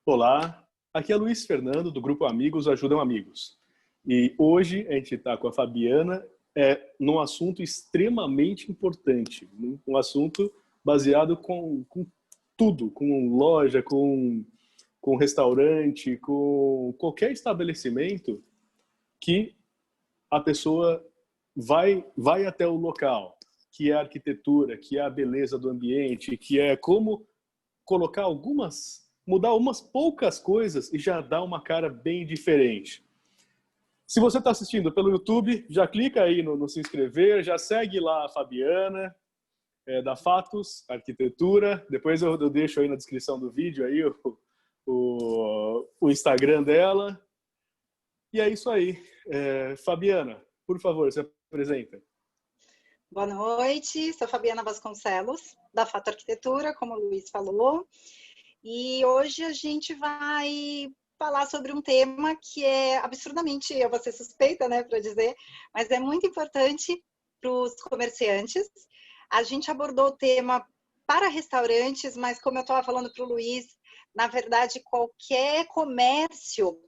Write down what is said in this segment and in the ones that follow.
Olá, aqui é Luiz Fernando, do grupo Amigos Ajudam Amigos. E hoje a gente está com a Fabiana num assunto extremamente importante, um assunto baseado com tudo, com loja, com restaurante, com qualquer estabelecimento que a pessoa vai até o local, que é a arquitetura, que é a beleza do ambiente, que é como mudar umas poucas coisas e já dar uma cara bem diferente. Se você está assistindo pelo YouTube, já clica aí no se inscrever, já segue lá a Fabiana, da Fatos Arquitetura. Depois eu deixo aí na descrição do vídeo aí o Instagram dela. E é isso aí. Fabiana, por favor, se apresenta. Boa noite, sou Fabiana Vasconcelos, da Fato Arquitetura, como o Luiz falou. E hoje a gente vai falar sobre um tema que é absurdamente, eu vou ser suspeita, né, para dizer, mas é muito importante para os comerciantes. A gente abordou o tema para restaurantes, mas como eu estava falando para o Luiz, na verdade, qualquer comércio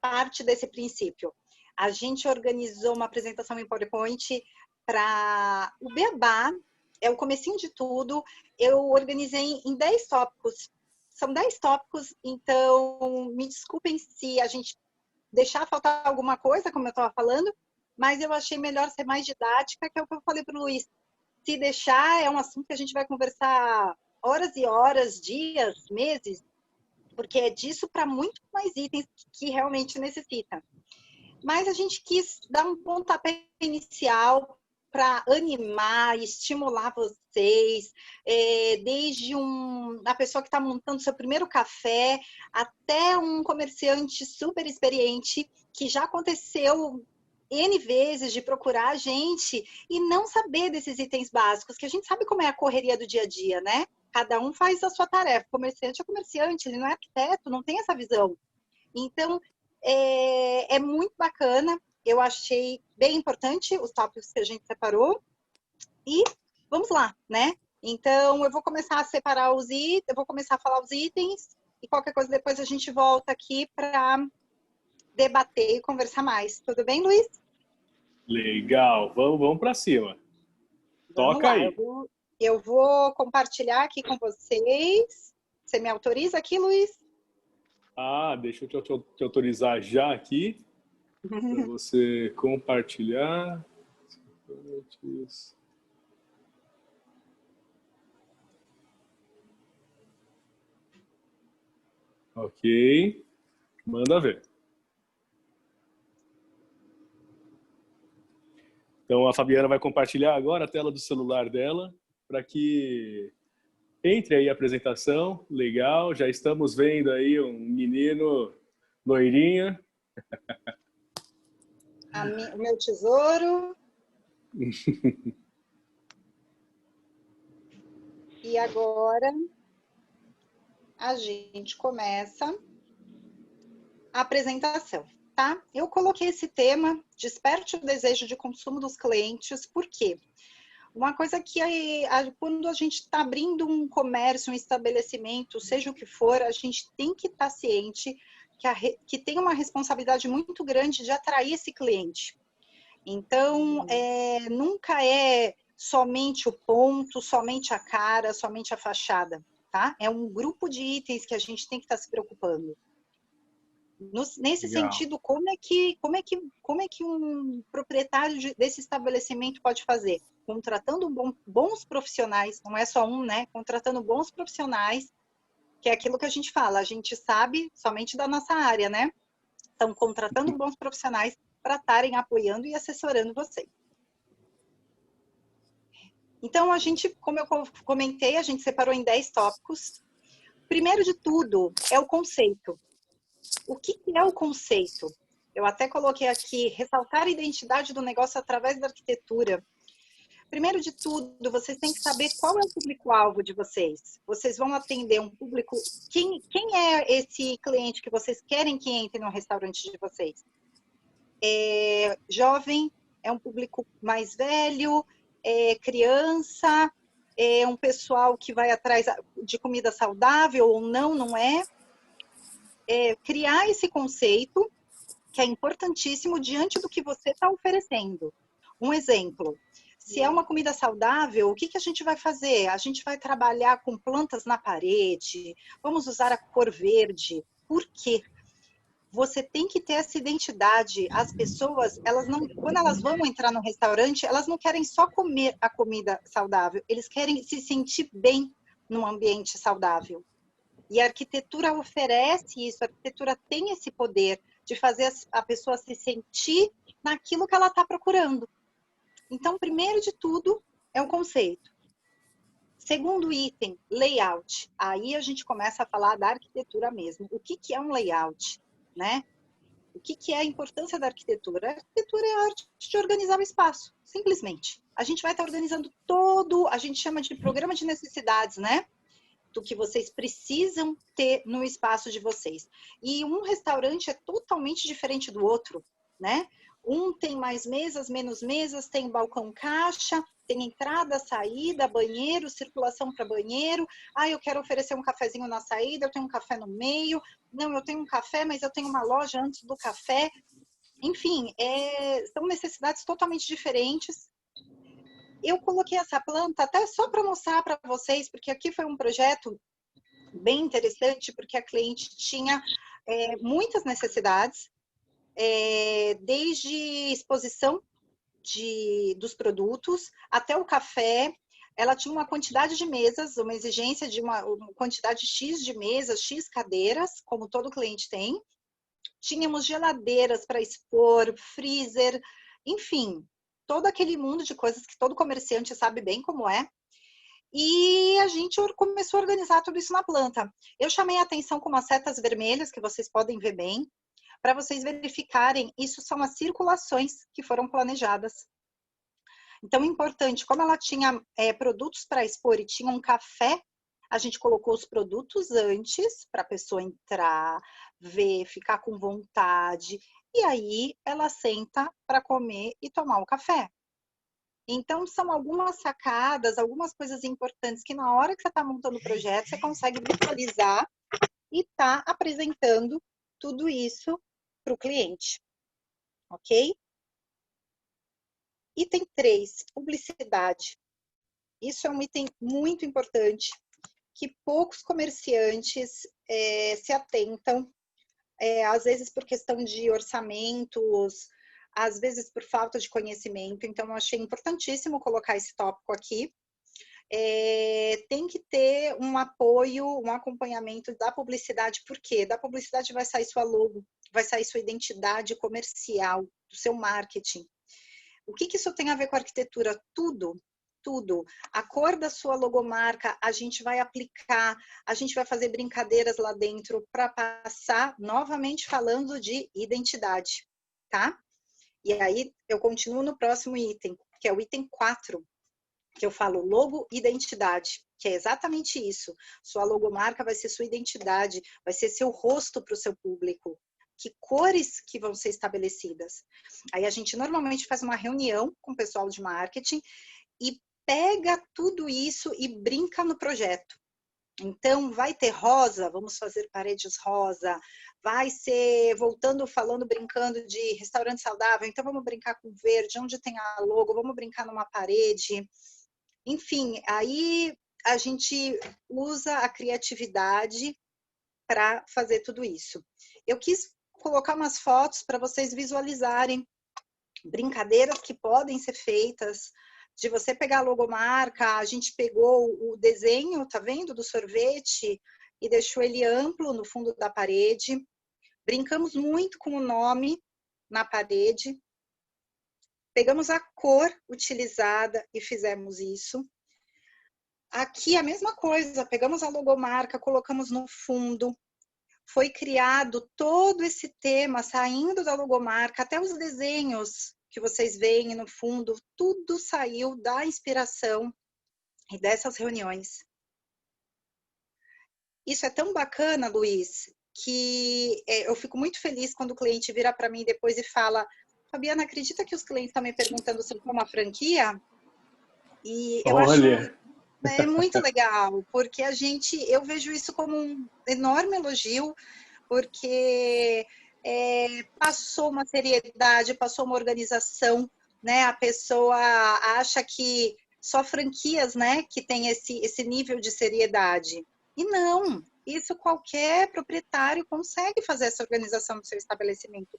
parte desse princípio. A gente organizou uma apresentação em PowerPoint para o Beabá, é o comecinho de tudo. Eu organizei em 10 tópicos. São 10 tópicos, então me desculpem se a gente deixar faltar alguma coisa, como eu estava falando, mas eu achei melhor ser mais didática, que é o que eu falei para o Luiz. Se deixar, é um assunto que a gente vai conversar horas e horas, dias, meses, porque é disso para muito mais itens que realmente necessita. Mas a gente quis dar um pontapé inicial para animar, estimular vocês, desde a pessoa que está montando seu primeiro café, até um comerciante super experiente, que já aconteceu N vezes de procurar a gente e não saber desses itens básicos, que a gente sabe como é a correria do dia a dia, né? Cada um faz a sua tarefa. O comerciante é comerciante, ele não é arquiteto, não tem essa visão. Então, é muito bacana. Eu achei bem importante os tópicos que a gente separou. E vamos lá, né? Então, eu vou começar a separar os itens, eu vou começar a falar os itens, e qualquer coisa depois a gente volta aqui para debater e conversar mais. Tudo bem, Luiz? Legal, vamos para cima. Vamos Toca lá, aí. eu vou compartilhar aqui com vocês. Você me autoriza aqui, Luiz? Deixa eu te autorizar já aqui para você compartilhar. Ok, manda ver. Então a Fabiana vai compartilhar agora a tela do celular dela para que entre aí a apresentação. Legal, já estamos vendo aí um menino loirinho. O meu tesouro. E agora a gente começa a apresentação, tá? Eu coloquei esse tema, desperte o desejo de consumo dos clientes, por quê? Uma coisa que quando a gente está abrindo um comércio, um estabelecimento, seja o que for, a gente tem que estar ciente que tem uma responsabilidade muito grande de atrair esse cliente. Então, nunca é somente o ponto, somente a cara, somente a fachada, tá? É um grupo de itens que a gente tem que estar se preocupando. Nesse Legal. sentido, como é que um proprietário desse estabelecimento pode fazer? Contratando bons profissionais, não é só um, né? Contratando bons profissionais, que é aquilo que a gente fala, a gente sabe somente da nossa área, né? Então, contratando bons profissionais para estarem apoiando e assessorando vocês. Então, a gente, como eu comentei, a gente separou em 10 tópicos. Primeiro de tudo é o conceito. O que é o conceito? Eu até coloquei aqui, ressaltar a identidade do negócio através da arquitetura. Primeiro de tudo, vocês têm que saber qual é o público-alvo de vocês. Vocês vão atender um público... Quem é esse cliente que vocês querem que entre no restaurante de vocês? É jovem? É um público mais velho? É criança? É um pessoal que vai atrás de comida saudável ou não, não é? criar esse conceito que é importantíssimo diante do que você está oferecendo. Um exemplo, se é uma comida saudável, o que a gente vai fazer? A gente vai trabalhar com plantas na parede, vamos usar a cor verde. Por quê? Você tem que ter essa identidade. As pessoas, elas não, quando elas vão entrar no restaurante, elas não querem só comer a comida saudável, eles querem se sentir bem num ambiente saudável. E a arquitetura oferece isso, a arquitetura tem esse poder de fazer a pessoa se sentir naquilo que ela está procurando. Então, primeiro de tudo, é o conceito. Segundo item, layout. Aí a gente começa a falar da arquitetura mesmo. O que é um layout, né? O que é a importância da arquitetura? A arquitetura é a arte de organizar o espaço, simplesmente. A gente vai estar organizando todo, a gente chama de programa de necessidades, né? Do que vocês precisam ter no espaço de vocês. E um restaurante é totalmente diferente do outro, né? Um tem mais mesas, menos mesas, tem balcão caixa, tem entrada, saída, banheiro, circulação para banheiro. Ah, eu quero oferecer um cafezinho na saída, eu tenho um café no meio. Não, eu tenho um café, mas eu tenho uma loja antes do café. Enfim, são necessidades totalmente diferentes. Eu coloquei essa planta até só para mostrar para vocês, porque aqui foi um projeto bem interessante, porque a cliente tinha muitas necessidades, desde exposição dos produtos até o café. Ela tinha uma quantidade de mesas, uma exigência de uma quantidade X de mesas, X cadeiras, como todo cliente tem. Tínhamos geladeiras para expor, freezer, enfim, todo aquele mundo de coisas que todo comerciante sabe bem como é. E a gente começou a organizar tudo isso na planta. Eu chamei a atenção com umas setas vermelhas, que vocês podem ver bem, para vocês verificarem, isso são as circulações que foram planejadas. Então, importante, como ela tinha produtos para expor e tinha um café, a gente colocou os produtos antes, para a pessoa entrar, ver, ficar com vontade, e aí ela senta para comer e tomar o café. Então, são algumas sacadas, algumas coisas importantes que na hora que você está montando o projeto, você consegue visualizar e está apresentando tudo isso para o cliente, ok? Item 3, publicidade. Isso é um item muito importante, que poucos comerciantes se atentam, às vezes por questão de orçamentos, às vezes por falta de conhecimento. Então, eu achei importantíssimo colocar esse tópico aqui. Tem que ter um apoio, um acompanhamento da publicidade. Por quê? Da publicidade vai sair sua logo, vai sair sua identidade comercial, do seu marketing. O que isso tem a ver com a arquitetura? Tudo. Tudo. A cor da sua logomarca, a gente vai aplicar, a gente vai fazer brincadeiras lá dentro para passar, novamente falando de identidade, tá? E aí eu continuo no próximo item, que é o item 4, que eu falo logo identidade, que é exatamente isso. Sua logomarca vai ser sua identidade, vai ser seu rosto para o seu público. Que cores que vão ser estabelecidas. Aí a gente normalmente faz uma reunião com o pessoal de marketing e pega tudo isso e brinca no projeto. Então, vai ter rosa, vamos fazer paredes rosa, vai ser, voltando, falando, brincando de restaurante saudável, então vamos brincar com verde, onde tem a logo, vamos brincar numa parede. Enfim, aí a gente usa a criatividade para fazer tudo isso. Eu quis colocar umas fotos para vocês visualizarem brincadeiras que podem ser feitas, de você pegar a logomarca, a gente pegou o desenho, tá vendo, do sorvete e deixou ele amplo no fundo da parede. Brincamos muito com o nome na parede. Pegamos a cor utilizada e fizemos isso. Aqui a mesma coisa, pegamos a logomarca, colocamos no fundo. Foi criado todo esse tema, saindo da logomarca, até os desenhos que vocês veem no fundo, tudo saiu da inspiração e dessas reuniões. Isso é tão bacana, Luiz, que eu fico muito feliz quando o cliente vira para mim depois e fala: Fabiana, acredita que os clientes estão me perguntando se é uma franquia? E eu acho muito legal, porque eu vejo isso como um enorme elogio, porque passou uma seriedade, passou uma organização, né? A pessoa acha que só franquias, né, que tem esse nível de seriedade. E não, isso qualquer proprietário consegue fazer essa organização do seu estabelecimento.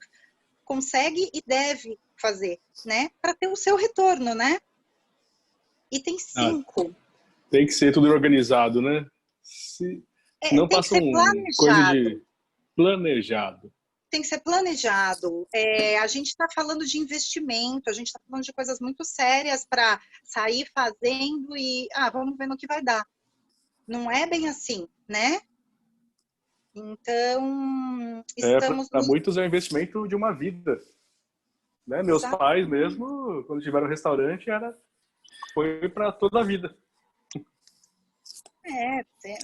Consegue e deve fazer, né? Para ter o seu retorno, né? Item 5. Tem que ser tudo organizado, né? Não tem que ser coisa planejado. de planejado. Tem que ser planejado. A gente está falando de investimento, a gente está falando de coisas muito sérias para sair fazendo e vamos ver no que vai dar. Não é bem assim, né? Então, estamos... Para muitos é um investimento de uma vida. Né? Meus pais mesmo, quando tiveram um restaurante, foi para toda a vida.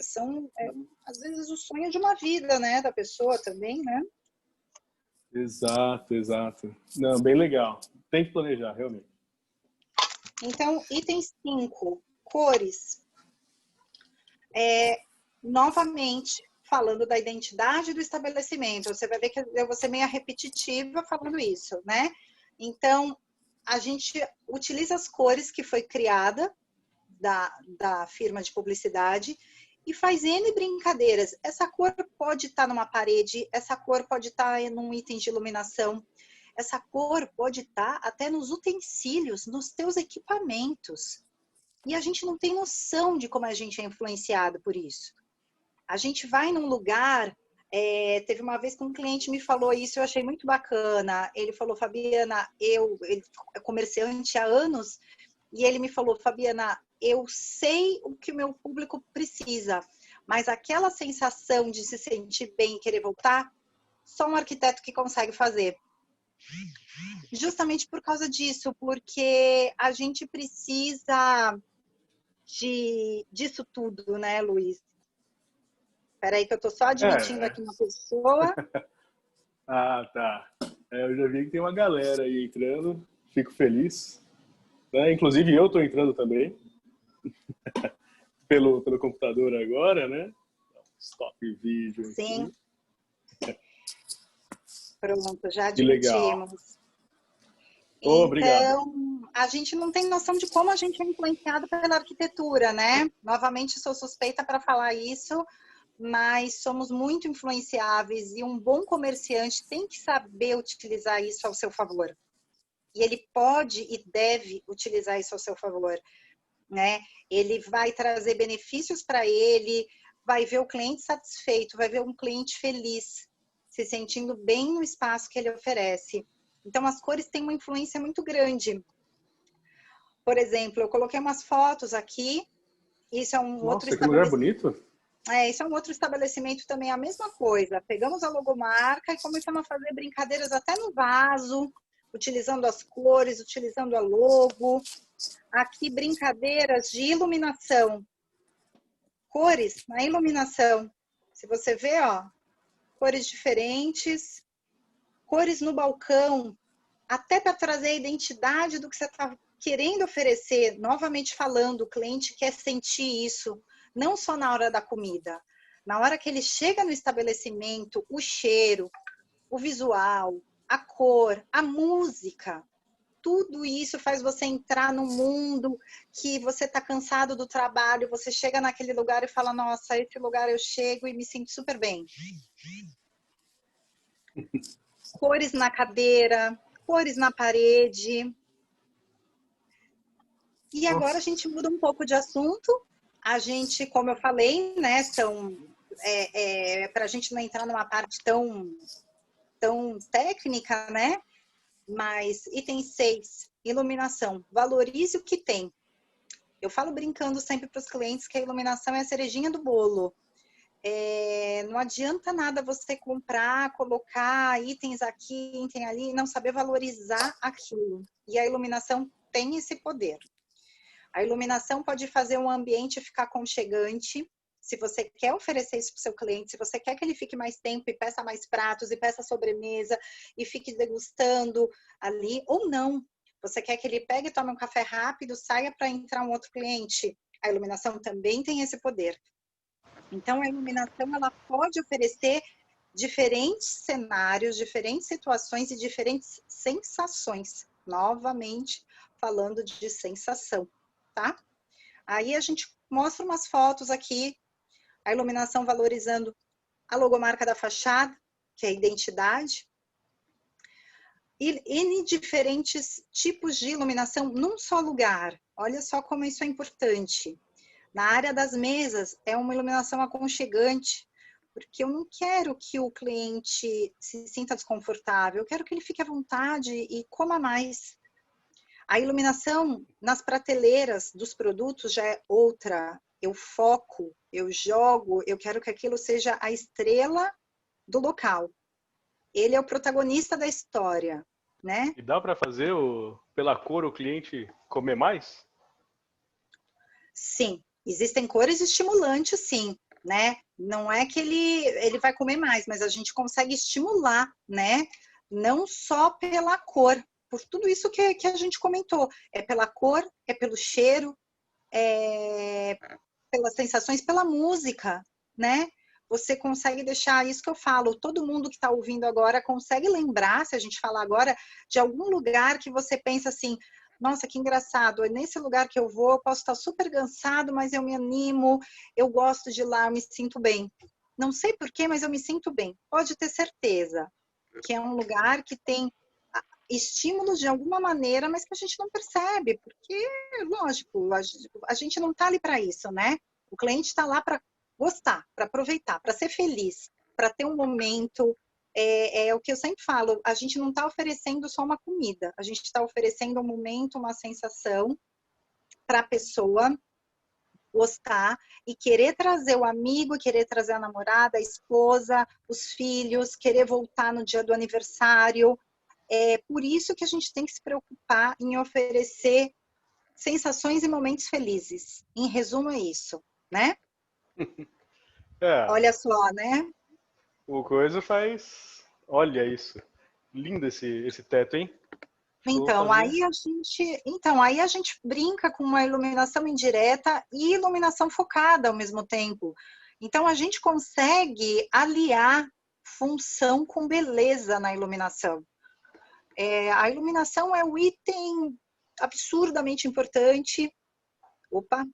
São às vezes o sonho de uma vida, né, da pessoa também, né? Exato. Não, bem legal. Tem que planejar, realmente. Então, item 5, cores. Novamente, falando da identidade do estabelecimento, você vai ver que eu vou ser meio repetitiva falando isso, né? Então, a gente utiliza as cores que foi criada da firma de publicidade e faz N brincadeiras. Essa cor pode estar numa parede, essa cor pode estar num item de iluminação, essa cor pode estar até nos utensílios, nos teus equipamentos. E a gente não tem noção de como a gente é influenciado por isso. A gente vai num lugar... teve uma vez que um cliente me falou isso, eu achei muito bacana. Ele falou, Fabiana, ele é comerciante há anos, e ele me falou, Fabiana, eu sei o que o meu público precisa, mas aquela sensação de se sentir bem e querer voltar, só um arquiteto que consegue fazer. Justamente por causa disso, porque a gente precisa disso tudo, né, Luiz? Espera aí que eu estou só admitindo aqui uma pessoa. Tá. Eu já vi que tem uma galera aí entrando, fico feliz. Né? Inclusive eu estou entrando também. pelo computador agora, né? Stop vídeo. Sim. Aqui. Pronto, já admitimos. Então, obrigado. A gente não tem noção de como a gente é influenciado pela arquitetura, né? Novamente, sou suspeita para falar isso, mas somos muito influenciáveis e um bom comerciante tem que saber utilizar isso ao seu favor. E ele pode e deve utilizar isso ao seu favor, né? Ele vai trazer benefícios para ele, vai ver o cliente satisfeito, vai ver um cliente feliz, se sentindo bem no espaço que ele oferece. Então, as cores têm uma influência muito grande. Por exemplo, eu coloquei umas fotos aqui. Isso é um outro estabelecimento. Que lugar bonito. Isso é um outro estabelecimento também, a mesma coisa. Pegamos a logomarca e começamos a fazer brincadeiras até no vaso, utilizando as cores, utilizando a logo. Aqui, brincadeiras de iluminação. Cores na iluminação. Se você vê, ó, cores diferentes. Cores no balcão, até para trazer a identidade do que você está querendo oferecer. Novamente falando, o cliente quer sentir isso, não só na hora da comida. Na hora que ele chega no estabelecimento, o cheiro, o visual, a cor, a música, tudo isso faz você entrar num mundo que você está cansado do trabalho, você chega naquele lugar e fala, nossa, esse lugar eu chego e me sinto super bem. Cores na cadeira, cores na parede. E agora a gente muda um pouco de assunto. A gente, como eu falei, né, para a gente não entrar numa parte tão técnica, né? Mas item 6, iluminação. Valorize o que tem. Eu falo brincando sempre para os clientes que a iluminação é a cerejinha do bolo. Não adianta nada você comprar, colocar itens aqui, item ali, e não saber valorizar aquilo. E a iluminação tem esse poder. A iluminação pode fazer um ambiente ficar aconchegante. Se você quer oferecer isso para o seu cliente, se você quer que ele fique mais tempo e peça mais pratos e peça sobremesa e fique degustando ali, ou não. Você quer que ele pegue e tome um café rápido, saia para entrar um outro cliente. A iluminação também tem esse poder. Então, a iluminação ela pode oferecer diferentes cenários, diferentes situações e diferentes sensações. Novamente, falando de sensação, tá? Aí a gente mostra umas fotos aqui, a iluminação valorizando a logomarca da fachada, que é a identidade, e diferentes tipos de iluminação num só lugar. Olha só como isso é importante. Na área das mesas, é uma iluminação aconchegante, porque eu não quero que o cliente se sinta desconfortável, eu quero que ele fique à vontade e coma mais. A iluminação nas prateleiras dos produtos já é outra. Eu foco, eu jogo, eu quero que aquilo seja a estrela do local. Ele é o protagonista da história, né? E dá para fazer pela cor o cliente comer mais? Sim, existem cores estimulantes, sim, né? Não é que ele vai comer mais, mas a gente consegue estimular, né? Não só pela cor, por tudo isso que a gente comentou. É pela cor, é pelo cheiro, é pelas sensações, pela música, né? Você consegue deixar isso que eu falo, todo mundo que está ouvindo agora consegue lembrar, se a gente falar agora, de algum lugar que você pensa assim, nossa, que engraçado, é nesse lugar que eu vou, eu posso estar super cansado, mas eu me animo, eu gosto de ir lá, eu me sinto bem. Não sei porquê, mas eu me sinto bem. Pode ter certeza que é um lugar que tem estímulos de alguma maneira, mas que a gente não percebe, porque, lógico, a gente não está ali para isso, né? O cliente está lá para gostar, para aproveitar, para ser feliz, para ter um momento. É o que eu sempre falo, a gente não está oferecendo só uma comida, a gente está oferecendo um momento, uma sensação para a pessoa gostar e querer trazer o amigo, querer trazer a namorada, a esposa, os filhos, querer voltar no dia do aniversário. É por isso que a gente tem que se preocupar em oferecer sensações e momentos felizes. Em resumo, é isso, né? É, Olha só, né? o coisa faz. Olha isso. Lindo esse teto, hein? Acho que eu vou fazer. Aí a gente brinca com uma iluminação indireta e iluminação focada ao mesmo tempo. Então a gente consegue aliar função com beleza na iluminação. A iluminação é um item absurdamente importante. Opa,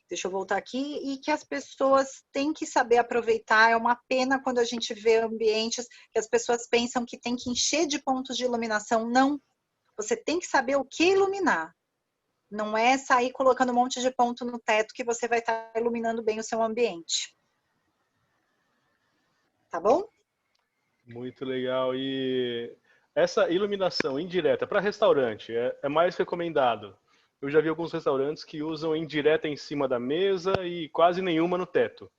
deixa eu voltar aqui. E que as pessoas têm que saber aproveitar. É uma pena quando a gente vê ambientes que as pessoas pensam que tem que encher de pontos de iluminação. Não. Você tem que saber o que iluminar. Não é sair colocando um monte de ponto no teto que você vai estar iluminando bem o seu ambiente. Tá bom? Muito legal. E essa iluminação indireta para restaurante é mais recomendado. Eu já vi alguns restaurantes que usam indireta em cima da mesa e quase nenhuma no teto,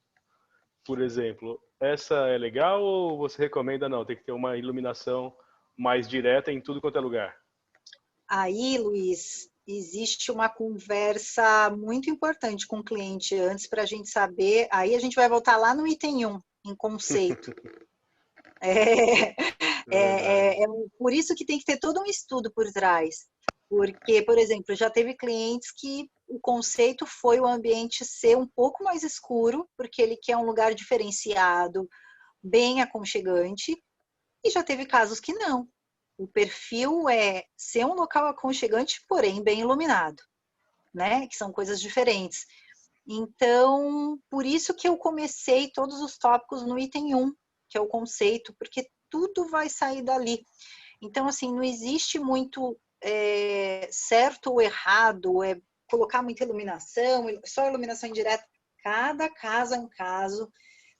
por exemplo. Essa é legal ou você recomenda não? Tem que ter uma iluminação mais direta em tudo quanto é lugar? Aí, Luiz, existe uma conversa muito importante com o cliente antes para a gente saber. Aí a gente vai voltar lá no item 1, em conceito. Verdade. Por isso que tem que ter todo um estudo por trás. Porque, por exemplo, já teve clientes que o conceito foi o ambiente ser um pouco mais escuro, porque ele quer um lugar diferenciado, bem aconchegante, e já teve casos que não. O perfil é ser um local aconchegante, porém bem iluminado, né? Que são coisas diferentes. Então, por isso que eu comecei todos os tópicos no item 1, que é o conceito, porque tudo vai sair dali. Então, assim, não existe muito certo ou errado, colocar muita iluminação, só iluminação indireta. Cada caso é um caso,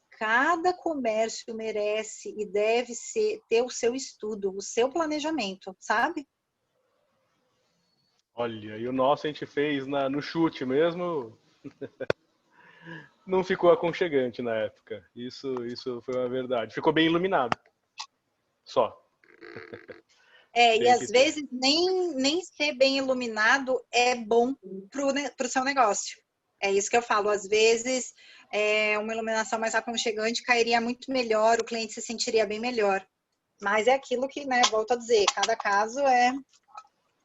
cada comércio merece e deve ter o seu estudo, o seu planejamento, sabe? Olha, e o nosso a gente fez no chute mesmo, não ficou aconchegante na época. Isso foi uma verdade. Ficou bem iluminado. Só. E Tem às que ter. vezes nem ser bem iluminado é bom para o seu negócio. É isso que eu falo. Às vezes, uma iluminação mais aconchegante cairia muito melhor, o cliente se sentiria bem melhor. Mas é aquilo que, né, volto a dizer, cada caso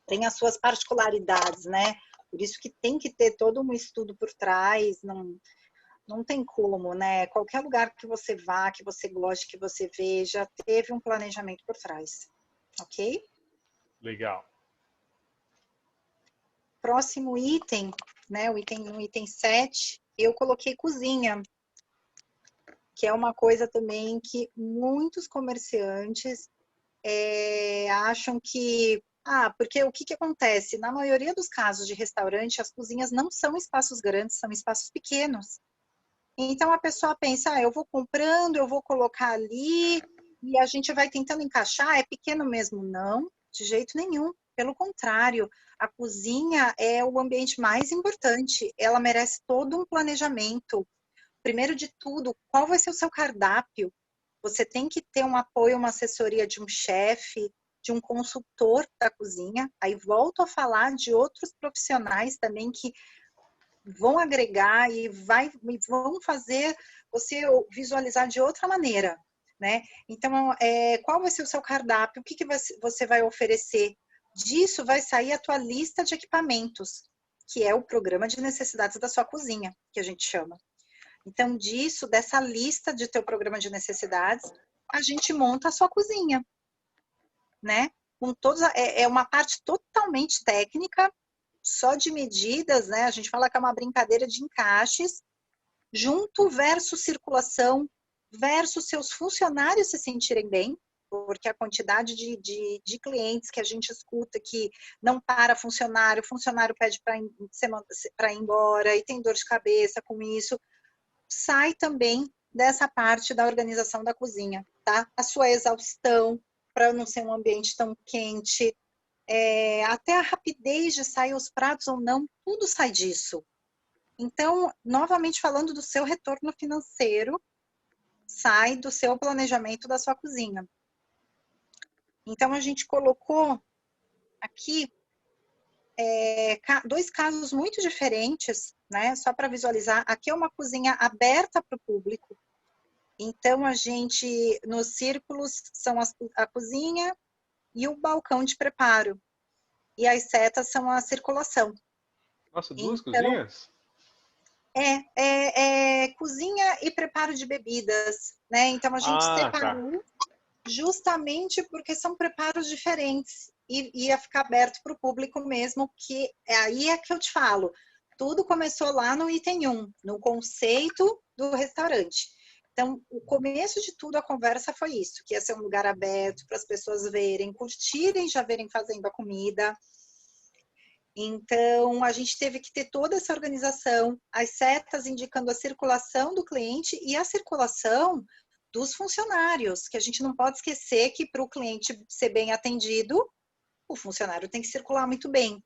tem as suas particularidades, né? Por isso que tem que ter todo um estudo por trás. Não, Não tem como, né? Qualquer lugar que você vá, que você goste, que você veja, teve um planejamento por trás, ok? Legal. Próximo item, né? O item 7, eu coloquei cozinha, que é uma coisa também que muitos comerciantes acham que... porque o que acontece? Na maioria dos casos de restaurante, as cozinhas não são espaços grandes, são espaços pequenos. Então, a pessoa pensa, eu vou comprando, eu vou colocar ali, e a gente vai tentando encaixar, é pequeno mesmo? Não, de jeito nenhum. Pelo contrário, a cozinha é o ambiente mais importante, ela merece todo um planejamento. Primeiro de tudo, qual vai ser o seu cardápio? Você tem que ter um apoio, uma assessoria de um chefe, de um consultor da cozinha. Aí volto a falar de outros profissionais também que vão agregar e vão fazer você visualizar de outra maneira, né? Então, qual vai ser o seu cardápio? O que você vai oferecer? Disso vai sair a tua lista de equipamentos, que é o programa de necessidades da sua cozinha, que a gente chama. Então, dessa lista de teu programa de necessidades, a gente monta a sua cozinha, né? Com todos, é uma parte totalmente técnica, só de medidas, né? A gente fala que é uma brincadeira de encaixes, junto versus circulação, versus seus funcionários se sentirem bem, porque a quantidade de clientes que a gente escuta que não para funcionário, o funcionário pede para ir embora e tem dor de cabeça com isso, sai também dessa parte da organização da cozinha, tá? A sua exaustão, para não ser um ambiente tão quente, até a rapidez de sair os pratos ou não, tudo sai disso. Então, novamente falando do seu retorno financeiro, sai do seu planejamento da sua cozinha. Então, a gente colocou aqui dois casos muito diferentes, né? Só para visualizar. Aqui é uma cozinha aberta para o público. Então, nos círculos, são a cozinha e o balcão de preparo. E as setas são a circulação. Nossa, duas Então, cozinhas? cozinha e preparo de bebidas, né? Então, a gente Tá. separou justamente porque são preparos diferentes e ia ficar aberto para o público mesmo, que aí é que eu te falo. Tudo começou lá no item 1, no conceito do restaurante. Então, o começo de tudo, a conversa foi isso, que ia ser um lugar aberto para as pessoas verem, curtirem, já verem fazendo a comida. Então, a gente teve que ter toda essa organização, as setas indicando a circulação do cliente e a circulação dos funcionários, que a gente não pode esquecer que para o cliente ser bem atendido, o funcionário tem que circular muito bem,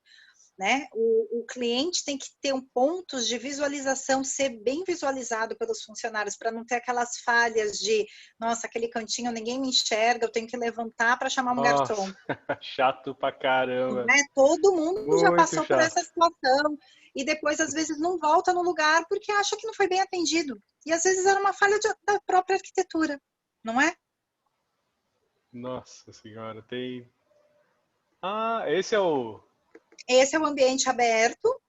né? O cliente tem que ter pontos de visualização, ser bem visualizado pelos funcionários, para não ter aquelas falhas de, nossa, aquele cantinho ninguém me enxerga, eu tenho que levantar para chamar um garçom. Nossa, chato pra caramba. Né? Todo mundo já Muito passou por chato. essa situação e depois às vezes não volta no lugar porque acha que não foi bem atendido. E às vezes era uma falha da própria arquitetura, não é? Nossa senhora, tem... esse é o... Esse é o ambiente aberto,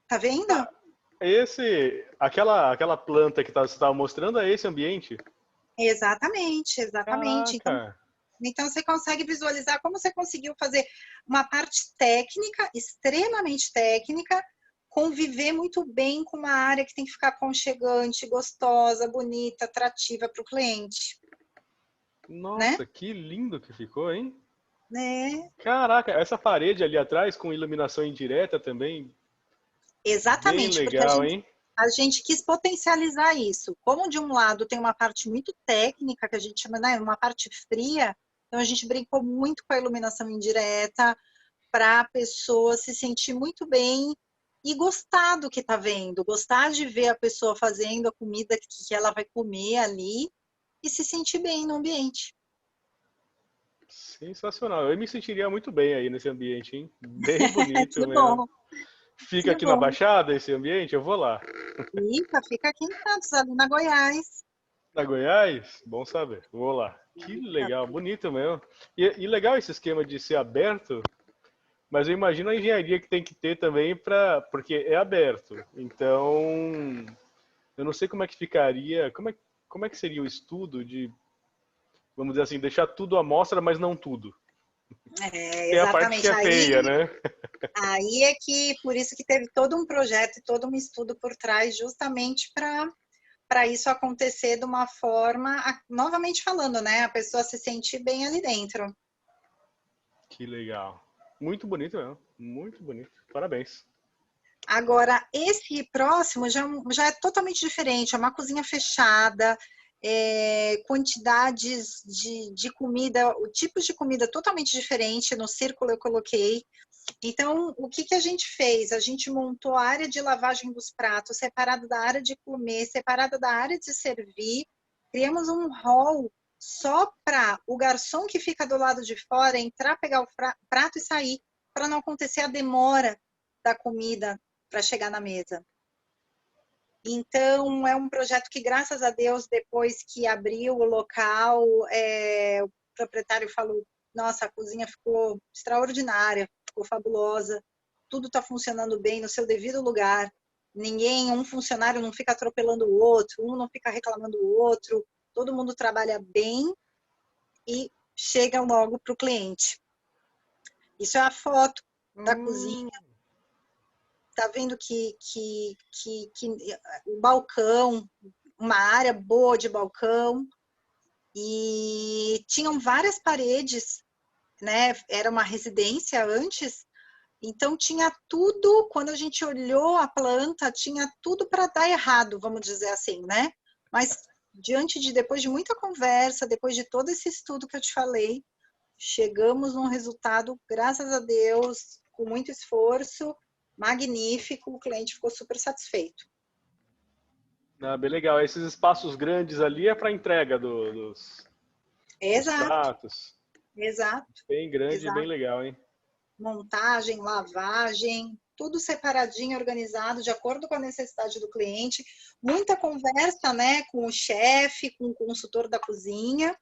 tá vendo? Aquela planta que você estava mostrando é esse ambiente? Exatamente, exatamente. Caraca. Então você consegue visualizar como você conseguiu fazer uma parte técnica, extremamente técnica, conviver muito bem com uma área que tem que ficar aconchegante, gostosa, bonita, atrativa para o cliente, né? Nossa, que lindo que ficou, hein? Né? Caraca, essa parede ali atrás com iluminação indireta também, bem Exatamente, porque legal, hein? a gente quis potencializar isso. Como de um lado tem uma parte muito técnica, que a gente chama, né, uma parte fria, então a gente brincou muito com a iluminação indireta para a pessoa se sentir muito bem e gostar do que está vendo, gostar de ver a pessoa fazendo a comida que ela vai comer ali e se sentir bem no ambiente. Sensacional. Eu me sentiria muito bem aí nesse ambiente, hein? Bem bonito Que mesmo. bom, Fica que aqui na bom. Baixada esse ambiente? Eu vou lá. Fica aqui em Santos, ali na Goiás. Na Goiás? Bom saber. Vou lá. Que Fica. legal, bonito mesmo. E legal esse esquema de ser aberto, mas eu imagino a engenharia que tem que ter também porque é aberto. Então, Eu não sei como é que ficaria, como é que seria o estudo de, vamos dizer assim, deixar tudo à mostra, mas não tudo. Tem a parte que Exatamente. é feia, né? Aí é que, por isso que teve todo um projeto e todo um estudo por trás, justamente para isso acontecer de uma forma, novamente falando, né? A pessoa se sentir bem ali dentro. Que legal. Muito bonito mesmo. Muito bonito. Parabéns. Agora, esse próximo já é totalmente diferente, é uma cozinha fechada, quantidades de comida, o tipo de comida totalmente diferente, no círculo eu coloquei. Então, o que a gente fez? A gente montou a área de lavagem dos pratos, separada da área de comer, separada da área de servir. Criamos um hall só para o garçom que fica do lado de fora entrar, pegar o prato e sair, para não acontecer a demora da comida para chegar na mesa. Então, é um projeto que, graças a Deus, depois que abriu o local, o proprietário falou, nossa, a cozinha ficou extraordinária, ficou fabulosa, tudo está funcionando bem no seu devido lugar, um funcionário não fica atropelando o outro, um não fica reclamando o outro, todo mundo trabalha bem e chega logo para o cliente. Isso é a foto da cozinha. Tá vendo que o balcão, uma área boa de balcão, e tinham várias paredes, né? Era uma residência antes, então tinha tudo, quando a gente olhou a planta, tinha tudo para dar errado, vamos dizer assim, né? Mas depois de muita conversa, depois de todo esse estudo que eu te falei, chegamos num resultado, graças a Deus, com muito esforço, magnífico, o cliente ficou super satisfeito. Ah, bem legal. Esses espaços grandes ali é para entrega dos Exato, pratos. exato, Bem grande e bem exato. legal, hein? Montagem, lavagem, tudo separadinho, organizado, de acordo com a necessidade do cliente. Muita conversa, né, com o chefe, com o consultor da cozinha,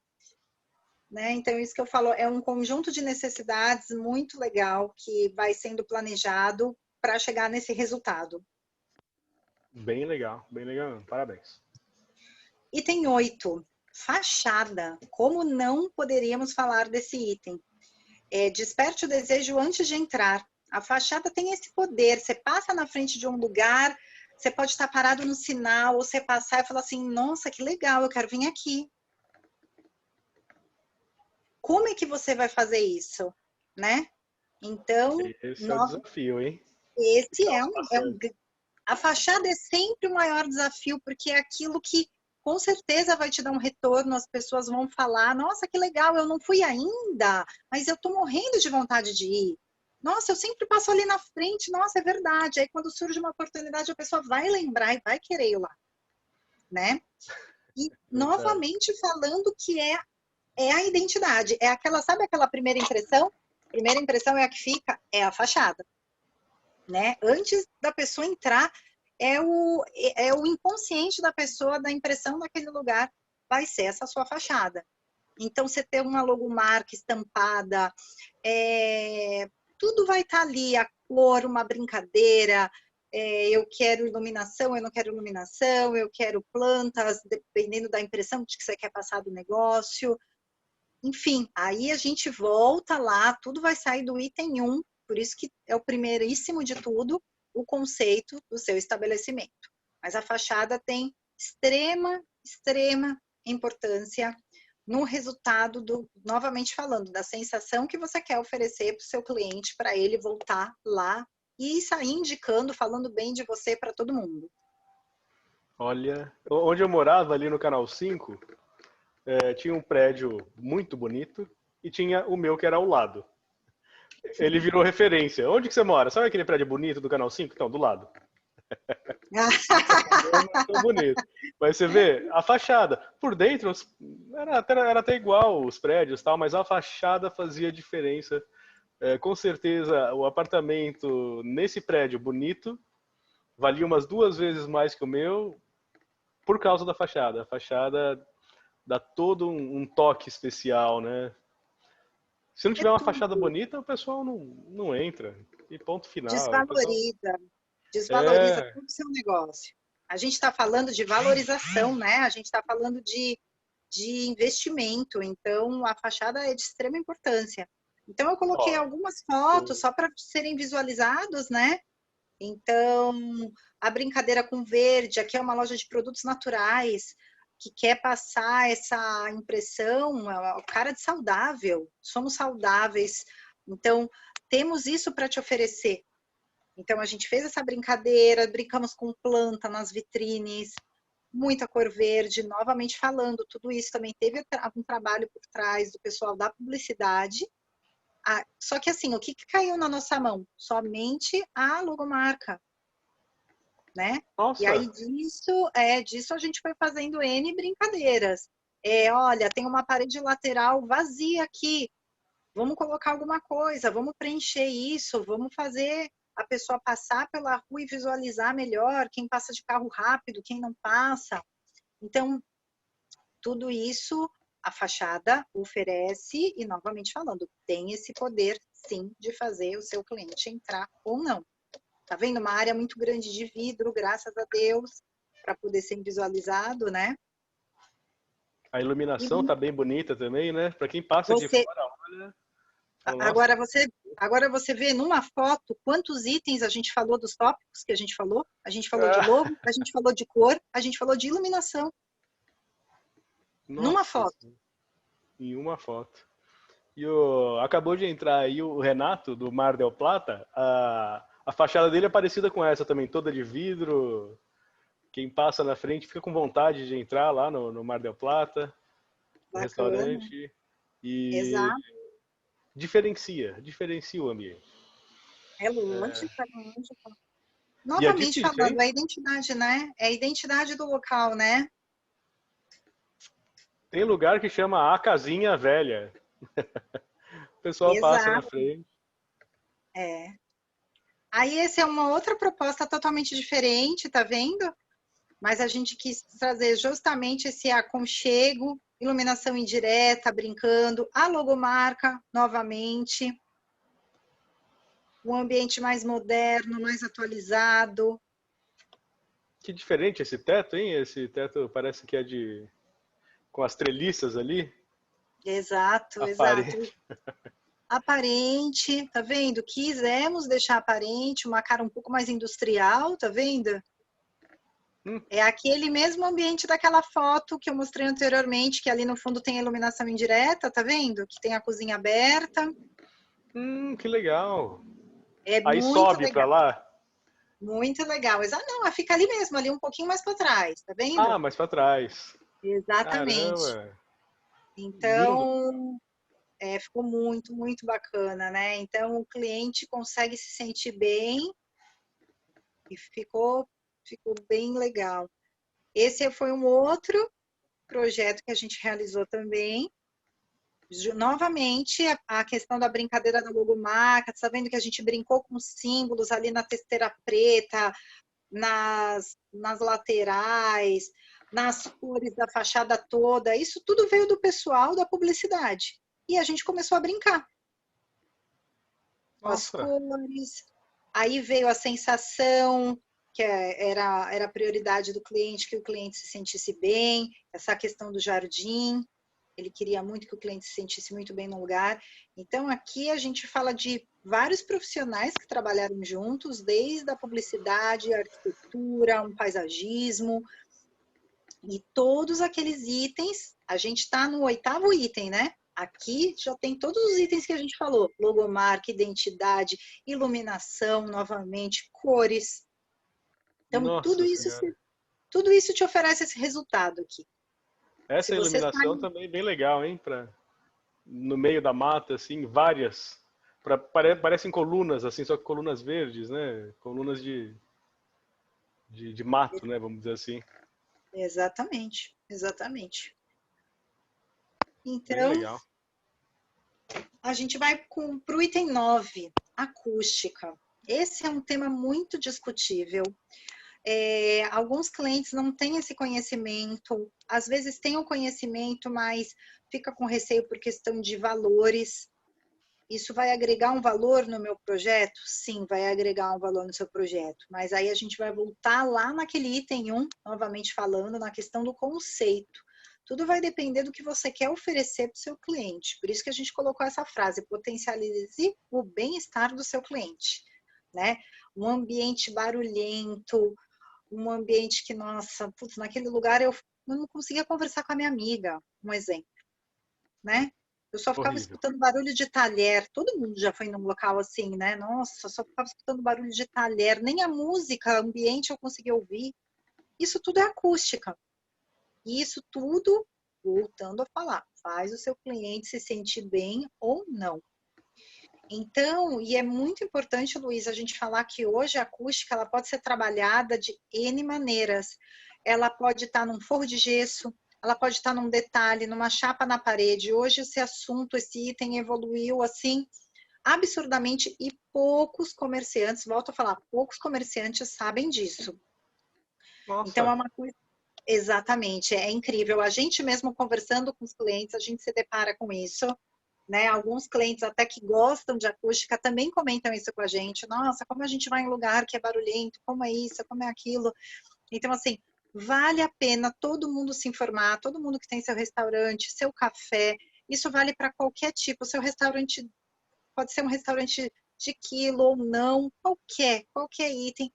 né? Então, isso que eu falo, é um conjunto de necessidades muito legal que vai sendo planejado para chegar nesse resultado. Bem legal, bem legal. Parabéns. Item 8, fachada. Como não poderíamos falar desse item? Desperte o desejo antes de entrar. A fachada tem esse poder. Você passa na frente de um lugar, você pode estar parado no sinal, ou você passar e falar assim, nossa, que legal, eu quero vir aqui. Como é que você vai fazer isso? Né? Então, Esse é o desafio, hein? esse Ficar lá bastante. a fachada é sempre o maior desafio, porque é aquilo que com certeza vai te dar um retorno, as pessoas vão falar, nossa, que legal, eu não fui ainda, mas eu tô morrendo de vontade de ir. Nossa, eu sempre passo ali na frente, nossa, é verdade. Aí quando surge uma oportunidade, a pessoa vai lembrar e vai querer ir lá, né? E Verdade. novamente falando que é a identidade, é aquela, sabe aquela primeira impressão? Primeira impressão é a que fica, é a fachada, né? Antes da pessoa entrar, é o inconsciente da pessoa, da impressão daquele lugar, vai ser essa sua fachada. Então, você ter uma logomarca estampada, tudo vai estar ali, a cor, uma brincadeira, eu quero iluminação, eu não quero iluminação, eu quero plantas, dependendo da impressão de que você quer passar do negócio. Enfim, aí a gente volta lá, tudo vai sair do item 1, por isso que é o primeiríssimo de tudo, o conceito do seu estabelecimento. Mas a fachada tem extrema importância no resultado novamente falando, da sensação que você quer oferecer para o seu cliente, para ele voltar lá e sair indicando, falando bem de você para todo mundo. Olha, onde eu morava, ali no Canal 5, tinha um prédio muito bonito e tinha o meu que era ao lado. Ele virou referência. Onde que você mora? Sabe aquele prédio bonito do Canal 5? Então, do lado. Não é tão bonito. Mas você vê, a fachada, por dentro, era até igual os prédios, tal, mas a fachada fazia diferença. Com certeza, o apartamento nesse prédio bonito valia umas 2 vezes mais que o meu por causa da fachada. A fachada dá todo um toque especial, né? Se não É tiver uma tudo. fachada bonita, o pessoal não entra. E ponto final. O pessoal, Desvaloriza é, todo o seu negócio. A gente está falando de valorização, né? A gente está falando de investimento, então a fachada é de extrema importância. Então eu coloquei Ó, algumas fotos só para serem visualizados, né? Então, a brincadeira com verde, aqui é uma loja de produtos naturais, que quer passar essa impressão, o cara de saudável, somos saudáveis, então temos isso para te oferecer. Então a gente fez essa brincadeira, brincamos com planta nas vitrines, muita cor verde, novamente falando, tudo isso também teve um trabalho por trás do pessoal da publicidade. Só que assim, o que caiu na nossa mão? Somente a logomarca, né? E nossa, aí disso a gente foi fazendo N brincadeiras. Olha, tem uma parede lateral vazia aqui, vamos colocar alguma coisa, vamos preencher isso, vamos fazer a pessoa passar pela rua e visualizar melhor, quem passa de carro rápido, quem não passa. Então, tudo isso a fachada oferece e, novamente falando, tem esse poder, sim, de fazer o seu cliente entrar ou não. Tá vendo? Uma área muito grande de vidro, graças a Deus, para poder ser visualizado, né? a E iluminação tá bem bonita também, né? Para quem passa de você, fora, olha, fala, nossa, agora você vê numa foto quantos itens a gente falou dos tópicos que a gente falou. A gente falou de logo, a gente falou de cor, a gente falou de iluminação. Numa nossa, foto. em uma foto. E acabou de entrar aí o Renato, do Mar del Plata. A fachada dele é parecida com essa também, toda de vidro. Quem passa na frente fica com vontade de entrar lá no Mar del Plata, no Bacana. restaurante. E Exato. diferencia o ambiente. É lógico, é lógico. E é Novamente difícil, falando, hein? é a identidade, né? É a identidade do local, né? Tem lugar que chama a casinha velha. O pessoal passa na Exato. frente. É. Aí essa é uma outra proposta totalmente diferente, tá vendo? Mas a gente quis trazer justamente esse aconchego, iluminação indireta, brincando, a logomarca novamente, um ambiente mais moderno, mais atualizado. Que diferente esse teto, hein? Esse teto parece que é de com as treliças ali, Exato, exato. aparente. Aparente, tá vendo? Quisemos deixar aparente, uma cara um pouco mais industrial, tá vendo? É aquele mesmo ambiente daquela foto que eu mostrei anteriormente, que ali no fundo tem a iluminação indireta, tá vendo? Que tem a cozinha aberta. Que legal. É Aí muito sobe para legal, lá. muito legal. Não, fica ali mesmo, ali um pouquinho mais para trás, tá vendo? Ah, mais para trás. Exatamente. Caramba. Lindo. Então, ficou muito, muito bacana, né? Então, o cliente consegue se sentir bem e ficou bem legal. Esse foi um outro projeto que a gente realizou também. Novamente, a questão da brincadeira da logomarca, sabendo que a gente brincou com símbolos ali na testeira preta, nas laterais, nas cores da fachada toda, isso tudo veio do pessoal da publicidade. E a gente começou a brincar com as Nossa. cores. Aí veio a sensação que era a prioridade do cliente, que o cliente se sentisse bem, essa questão do jardim. Ele queria muito que o cliente se sentisse muito bem no lugar. Então, aqui a gente fala de vários profissionais que trabalharam juntos, desde a publicidade, a arquitetura, um paisagismo, e todos aqueles itens, a gente está no 8º item, né? Aqui já tem todos os itens que a gente falou: logomarca, identidade, iluminação, novamente, cores. Então, Nossa Senhora. tudo isso te oferece esse resultado aqui. Se Essa você iluminação sai também é bem legal, hein? No meio da mata, assim, várias. Parecem colunas, assim, só que colunas verdes, né? Colunas de mato, né? Vamos dizer assim. Exatamente, exatamente. Bem Então, legal. a gente vai para o item 9, acústica. Esse é um tema muito discutível. Alguns clientes não têm esse conhecimento, às vezes têm o conhecimento, mas fica com receio por questão de valores. isso vai agregar um valor no meu projeto? Sim, vai agregar um valor no seu projeto. Mas aí a gente vai voltar lá naquele item 1, novamente falando, na questão do conceito. Tudo vai depender do que você quer oferecer para o seu cliente. Por isso que a gente colocou essa frase, potencialize o bem-estar do seu cliente, né? Um ambiente barulhento, um ambiente que, nossa, putz, naquele lugar eu não conseguia conversar com a minha amiga, um exemplo, né? Eu só ficava Horrível. escutando barulho de talher. Todo mundo já foi num local assim, né? Nossa, só ficava escutando barulho de talher. Nem a música, ambiente eu conseguia ouvir. Isso tudo é acústica. E isso tudo, voltando a falar, faz o seu cliente se sentir bem ou não. Então, e é muito importante, Luiz, a gente falar que hoje a acústica ela pode ser trabalhada de N maneiras. Ela pode estar num forro de gesso, ela pode estar num detalhe, numa chapa na parede. Hoje esse assunto, esse item evoluiu assim absurdamente e poucos comerciantes, volto a falar, poucos comerciantes sabem disso. Então é Nossa, uma coisa exatamente, é incrível. A gente mesmo conversando com os clientes, a gente se depara com isso, né? Alguns clientes até que gostam de acústica também comentam isso com a gente. Nossa, como a gente vai em lugar que é barulhento, como é isso, como é aquilo. Então, assim, vale a pena todo mundo se informar, todo mundo que tem seu restaurante, seu café. Isso vale para qualquer tipo. O seu restaurante pode ser um restaurante de quilo ou não, qualquer item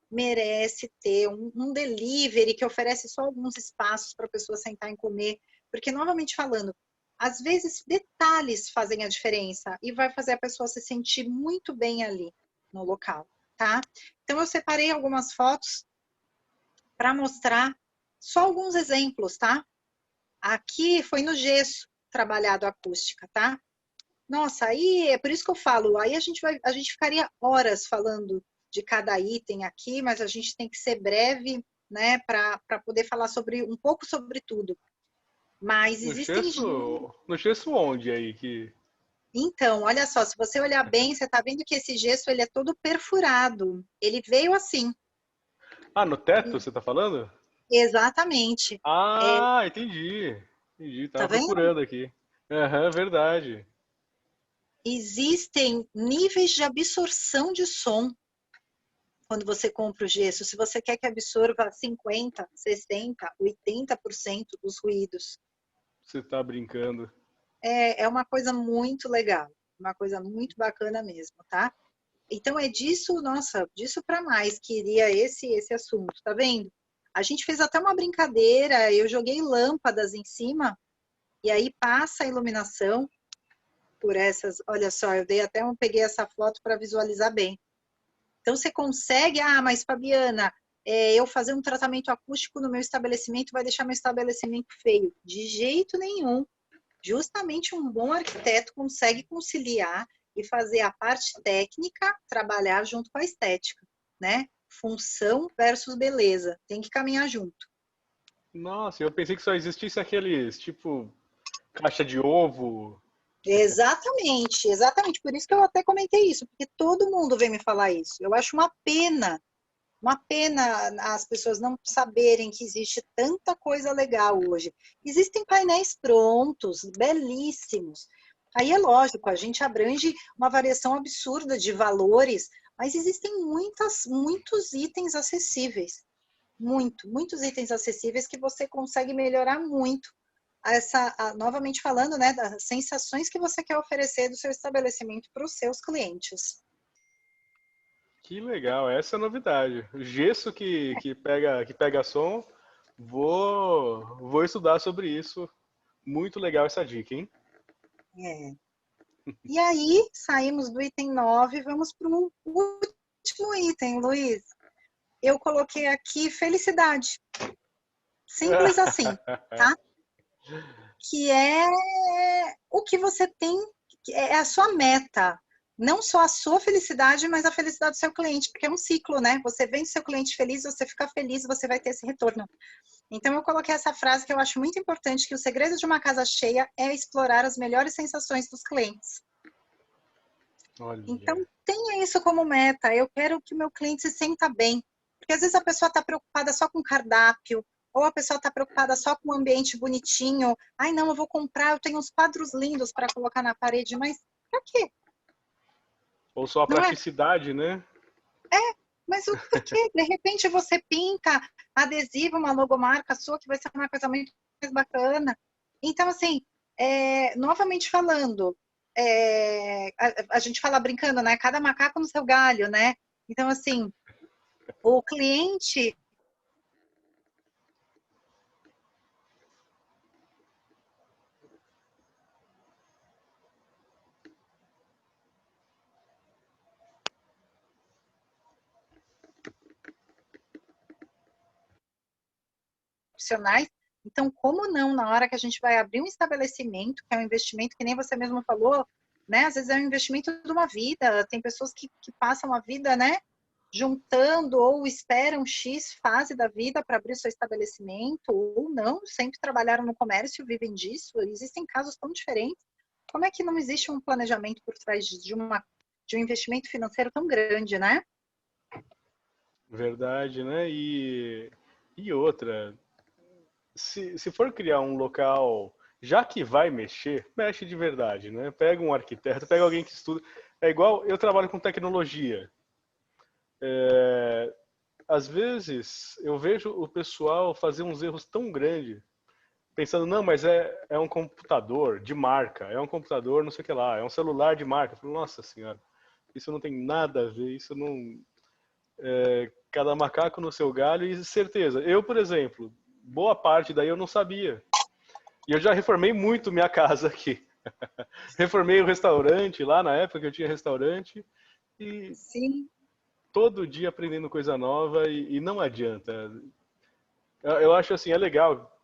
merece ter um delivery que oferece só alguns espaços para a pessoa sentar e comer, porque, novamente falando, às vezes detalhes fazem a diferença e vai fazer a pessoa se sentir muito bem ali no local, tá? Então, eu separei algumas fotos para mostrar só alguns exemplos, tá? Aqui foi no gesso trabalhado a acústica, tá? Nossa, aí é por isso que eu falo, aí a gente ficaria horas falando de cada item aqui, mas a gente tem que ser breve, né, para poder falar sobre um pouco sobre tudo. Mas no existem gesso, no gesso onde aí que... então, olha só, se você olhar bem, você está vendo que esse gesso ele é todo perfurado. Ele veio assim. Ah, no teto você tá falando? Exatamente. É, Ah, entendi. Entendi, tá tava vendo? procurando aqui. Aham, verdade. Existem níveis de absorção de som quando você compra o gesso, se você quer que absorva 50, 60, 80% dos ruídos. Você tá brincando. É uma coisa muito legal, uma coisa muito bacana mesmo, tá? Então é disso, nossa, disso para mais que iria esse assunto, tá vendo? A gente fez até uma brincadeira, eu joguei lâmpadas em cima e aí passa a iluminação por essas, olha só, peguei essa foto para visualizar bem. Então, você consegue, mas Fabiana, eu fazer um tratamento acústico no meu estabelecimento vai deixar meu estabelecimento feio. De jeito nenhum. Justamente um bom arquiteto consegue conciliar e fazer a parte técnica trabalhar junto com a estética, né? Função versus beleza. Tem que caminhar junto. Nossa, eu pensei que só existisse aqueles, tipo, caixa de ovo. Exatamente, exatamente. Por isso que eu até comentei isso, porque todo mundo vem me falar isso. Eu acho uma pena as pessoas não saberem que existe tanta coisa legal hoje. Existem painéis prontos, belíssimos. Aí é lógico, a gente abrange uma variação absurda de valores, mas existem muitos itens acessíveis. Muitos itens acessíveis que você consegue melhorar muito novamente falando, né, das sensações que você quer oferecer do seu estabelecimento para os seus clientes. Que legal, essa é a novidade. Gesso que pega som, vou estudar sobre isso. Muito legal essa dica, hein? É. E aí, saímos do item 9, vamos para o último item, Luiz. Eu coloquei aqui felicidade. Simples assim, tá? Que é o que você tem, é a sua meta. Não só a sua felicidade, mas a felicidade do seu cliente, porque é um ciclo, né? Você vende seu cliente feliz, você fica feliz, você vai ter esse retorno. Então, eu coloquei essa frase que eu acho muito importante, que o segredo de uma casa cheia é explorar as melhores sensações dos clientes. Então, Olha. tenha isso como meta. Eu quero que o meu cliente se sinta bem. Porque às vezes a pessoa está preocupada só com cardápio, ou a pessoa está preocupada só com um ambiente bonitinho. Ai, não, eu vou comprar, eu tenho uns quadros lindos para colocar na parede, mas para quê? Ou só a Não é? praticidade, né? Mas por que? De repente você pinta adesivo, uma logomarca sua, que vai ser uma coisa muito mais bacana. Então, assim, novamente falando, a gente fala brincando, né? Cada macaco no seu galho, né? Então, assim, o cliente profissionais. Então, como não, na hora que a gente vai abrir um estabelecimento, que é um investimento que nem você mesmo falou, né? Às vezes é um investimento de uma vida. Tem pessoas que passam a vida, né? Juntando ou esperam X fase da vida para abrir seu estabelecimento, ou não, sempre trabalharam no comércio, vivem disso. Existem casos tão diferentes. Como é que não existe um planejamento por trás de um investimento financeiro tão grande, né? Verdade, né? E outra, se for criar um local, já que vai mexer, mexe de verdade, né? Pega um arquiteto, pega alguém que estuda. É igual, eu trabalho com tecnologia. Às vezes eu vejo o pessoal fazer uns erros tão grandes, pensando, não, mas é um computador de marca, é um computador não sei o que lá, é um celular de marca. Eu falo, nossa senhora, isso não tem nada a ver, isso não. Cada macaco no seu galho, e certeza. Eu, por exemplo, boa parte daí eu não sabia. E eu já reformei muito minha casa aqui. Reformei o restaurante lá na época que eu tinha restaurante e Sim, todo dia aprendendo coisa nova e não adianta. Eu acho assim, é legal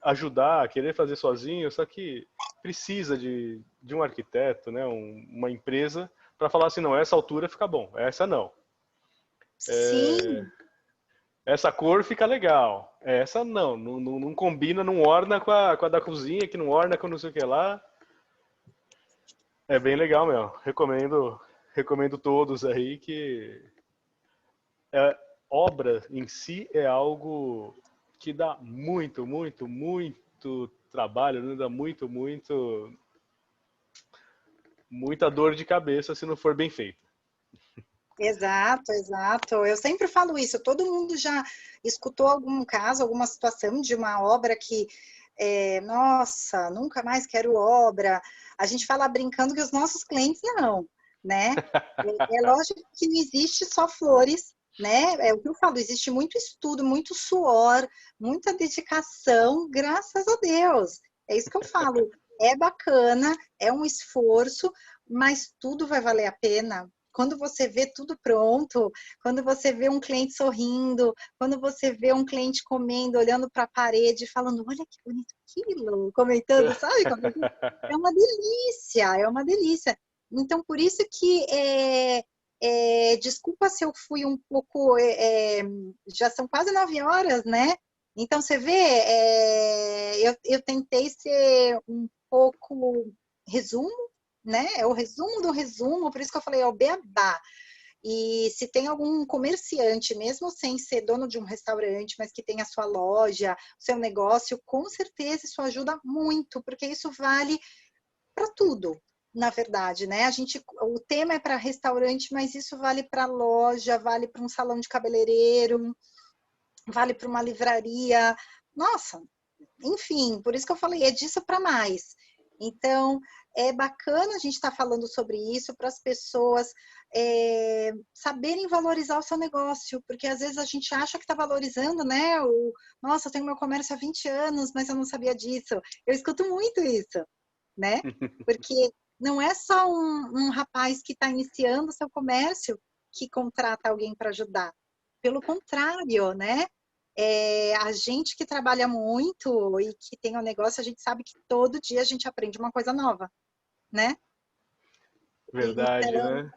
ajudar, querer fazer sozinho, só que precisa de um arquiteto, né, uma empresa para falar assim, não, essa altura fica bom, essa não. sim, Essa cor fica legal, essa não combina, não orna com a da cozinha, que não orna com não sei o que lá. É bem legal, meu. Recomendo todos aí que obra em si é algo que dá muito trabalho, né? Dá muita dor de cabeça se não for bem feito. exato, exato. Eu sempre falo isso. Todo mundo já escutou algum caso, alguma situação de uma obra que, nossa, nunca mais quero obra. A gente fala brincando que os nossos clientes não, né? É lógico que não existe só flores, né? É o que eu falo, existe muito estudo, muito suor, muita dedicação, graças a Deus. É isso que eu falo. É bacana, é um esforço, mas tudo vai valer a pena quando você vê tudo pronto, quando você vê um cliente sorrindo, quando você vê um cliente comendo, olhando para a parede, falando, olha que bonito aquilo, comentando, sabe? É uma delícia, é uma delícia. Então, por isso que, desculpa se eu fui um pouco, já são quase 9 horas, né? Então, você vê, eu tentei ser um pouco resumo, né? É o resumo do resumo, por isso que eu falei, é o beabá. E se tem algum comerciante, mesmo sem ser dono de um restaurante, mas que tem a sua loja, seu negócio, com certeza isso ajuda muito, porque isso vale para tudo, na verdade, né? O tema é para restaurante, mas isso vale para loja, vale para um salão de cabeleireiro, vale para uma livraria. Nossa, enfim, por isso que eu falei, é disso para mais. Então, é bacana a gente estar falando sobre isso para as pessoas saberem valorizar o seu negócio, porque às vezes a gente acha que está valorizando, né? Nossa, eu tenho meu comércio há 20 anos, mas eu não sabia disso. Eu escuto muito isso, né? Porque não é só um rapaz que está iniciando o seu comércio que contrata alguém para ajudar. Pelo contrário, né? A gente que trabalha muito e que tem um negócio, a gente sabe que todo dia a gente aprende uma coisa nova, né? Verdade, Então, né?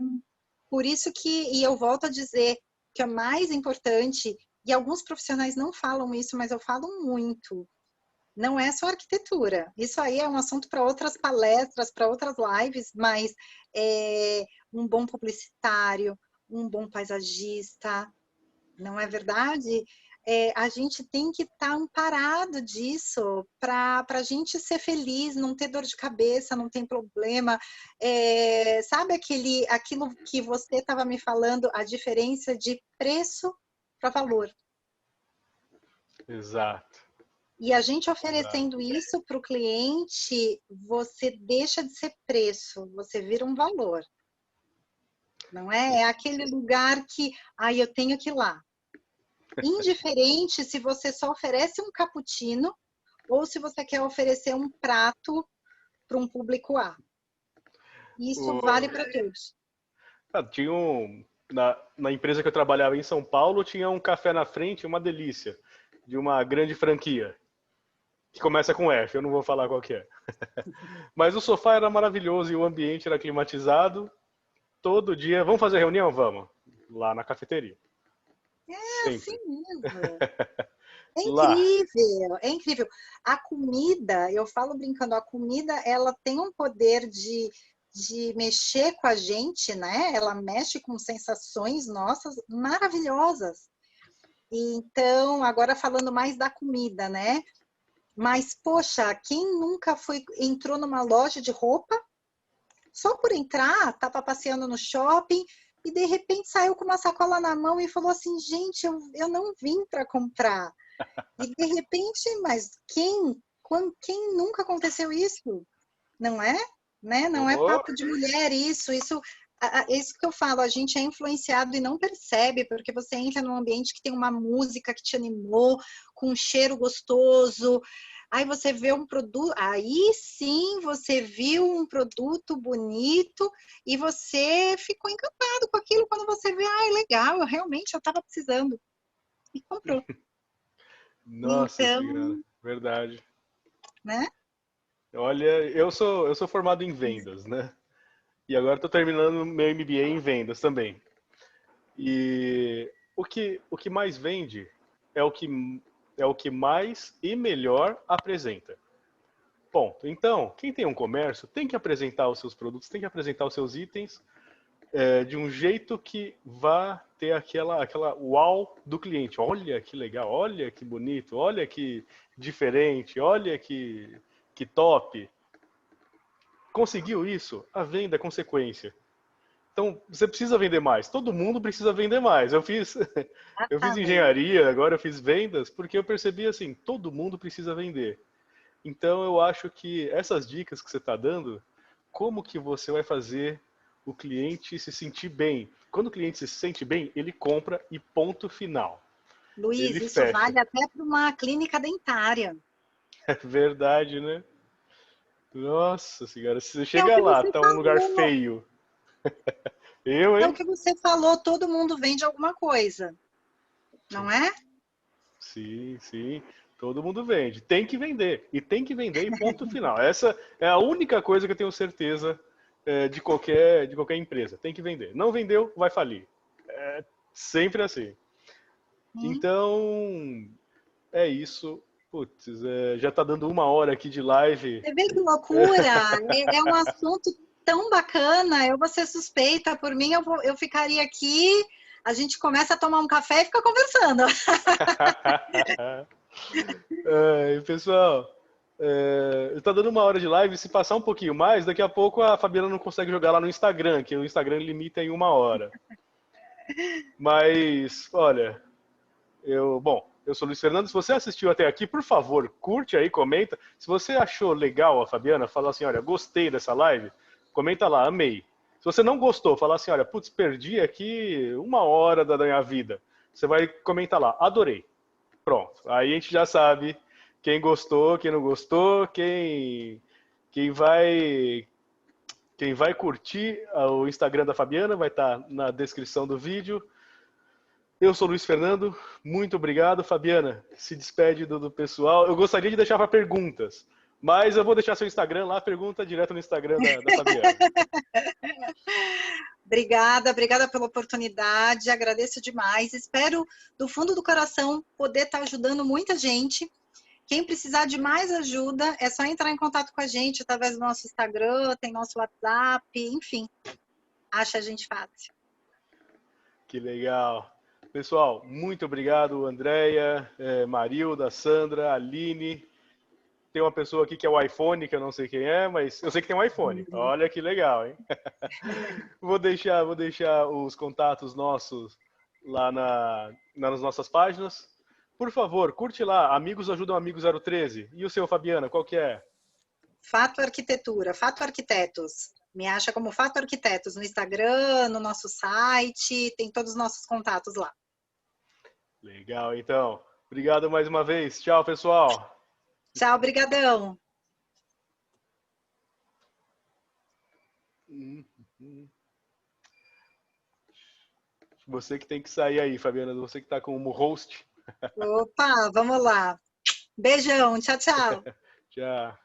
por isso que, e eu volto a dizer que é mais importante, e alguns profissionais não falam isso, mas eu falo muito, não é só arquitetura. Isso aí é um assunto para outras palestras, para outras lives, mas um bom publicitário, um bom paisagista, não é verdade? a gente tem que estar amparado disso para a gente ser feliz, não ter dor de cabeça, não tem problema. Sabe aquilo que você estava me falando, a diferença de preço para valor? Exato. E a gente Exato. oferecendo isso para o cliente, você deixa de ser preço, você vira um valor. Não é? É aquele lugar que, eu tenho que ir lá. Indiferente se você só oferece um cappuccino ou se você quer oferecer um prato para um público A. Isso O- vale para todos. Tinha na empresa que eu trabalhava em São Paulo, tinha um café na frente, uma delícia, de uma grande franquia, que começa com F, eu não vou falar qual que é. Mas o sofá era maravilhoso e o ambiente era climatizado. Todo dia, vamos fazer reunião? Vamos. Lá na cafeteria. É assim Sempre. mesmo. É Lá. incrível, é incrível. A comida, eu falo brincando, a comida ela tem um poder de mexer com a gente, né? Ela mexe com sensações nossas maravilhosas. Então, agora falando mais da comida, né? Mas, poxa, quem nunca entrou numa loja de roupa, só por entrar, estava passeando no shopping e de repente saiu com uma sacola na mão e falou assim, gente, eu não vim para comprar. E de repente, mas quem nunca aconteceu isso? Não é? Né? Não é Oh, papo de mulher isso é isso que eu falo, a gente é influenciado e não percebe, porque você entra num ambiente que tem uma música que te animou, com um cheiro gostoso, aí você vê um produto, aí sim você viu um produto bonito e você ficou encantado com aquilo quando você vê, legal, eu estava precisando. E comprou. nossa senhora, Então, verdade. né? Olha, eu sou formado em vendas, né? E agora estou terminando meu MBA em vendas também. E o que mais vende é o que mais e melhor apresenta. Ponto. Então, quem tem um comércio tem que apresentar os seus produtos, tem que apresentar os seus itens de um jeito que vá ter aquela uau do cliente. Olha que legal, olha que bonito, olha que diferente, olha que top. Conseguiu isso? A venda é consequência. Então, você precisa vender mais. Todo mundo precisa vender mais. Eu fiz Exatamente. engenharia, agora eu fiz vendas, porque eu percebi assim, todo mundo precisa vender. Então, eu acho que essas dicas que você está dando, como que você vai fazer o cliente se sentir bem? Quando o cliente se sente bem, ele compra e ponto final. Luiz, Ele isso fecha. vale até para uma clínica dentária. É verdade, né? Nossa senhora, se você É o chega que lá, você tá um lugar falou. feio. Eu, É o hein? que você falou, todo mundo vende alguma coisa, não é? Sim, sim. Todo mundo vende. Tem que vender. E tem que vender e ponto final. Essa é a única coisa que eu tenho certeza de qualquer empresa. Tem que vender. Não vendeu, vai falir. É sempre assim. Hum. Então, é isso. Putz, já tá dando 1 hora aqui de live. Você vê que loucura? É um assunto tão bacana. Eu vou ser suspeita por mim, eu ficaria aqui, a gente começa a tomar um café e fica conversando. Pessoal, tá dando 1 hora de live. Se passar um pouquinho mais, daqui a pouco a Fabiana não consegue jogar lá no Instagram, que o Instagram limita em 1 hora. Mas, olha, eu sou o Luiz Fernando. Se você assistiu até aqui, por favor, curte aí, comenta. Se você achou legal a Fabiana, fala assim, olha, gostei dessa live, comenta lá, amei. Se você não gostou, fala assim, olha, putz, perdi aqui 1 hora da minha vida. Você vai comentar lá, adorei. Pronto. Aí a gente já sabe quem gostou, quem não gostou, quem vai quem vai curtir o Instagram da Fabiana vai estar na descrição do vídeo. Eu sou o Luiz Fernando, muito obrigado. Fabiana, se despede do pessoal. Eu gostaria de deixar para perguntas, mas eu vou deixar seu Instagram lá, pergunta direto no Instagram da Fabiana. Obrigada pela oportunidade, agradeço demais. Espero, do fundo do coração, poder estar ajudando muita gente. Quem precisar de mais ajuda, é só entrar em contato com a gente através do nosso Instagram, tem nosso WhatsApp, enfim, acha a gente fácil. Que legal. Pessoal, muito obrigado, Andréia, Marilda, Sandra, Aline. Tem uma pessoa aqui que é o iPhone, que eu não sei quem é, mas eu sei que tem um iPhone. Olha que legal, hein? Vou deixar os contatos nossos lá nas nossas páginas. Por favor, curte lá, Amigos Ajudam Amigos 013. E o seu, Fabiana, qual que é? Fato Arquitetura, Fato Arquitetos. Me acha como Fato Arquitetos no Instagram, no nosso site, tem todos os nossos contatos lá. Legal, então. Obrigado mais uma vez. Tchau, pessoal. Tchau, brigadão. Você que tem que sair aí, Fabiana. Você que está como host. Opa, vamos lá. Beijão, tchau, tchau. Tchau.